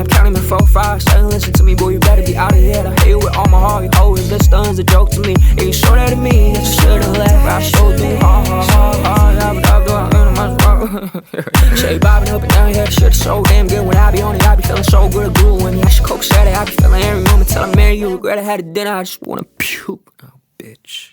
I'm counting my 4, 5, 7. Listen to me, boy, you better be out of here. I hate you with all my heart. You always this stunn's a joke to me. And you showed that to me, that you should've left. I showed you hard. Say bobbing up and down your head, shit's so damn good. When I be on it, I be feeling so good at glue. When you ask your coke Saturday, I be feeling every moment till I marry you. Regret I had a dinner, I just wanna puke. Oh, bitch.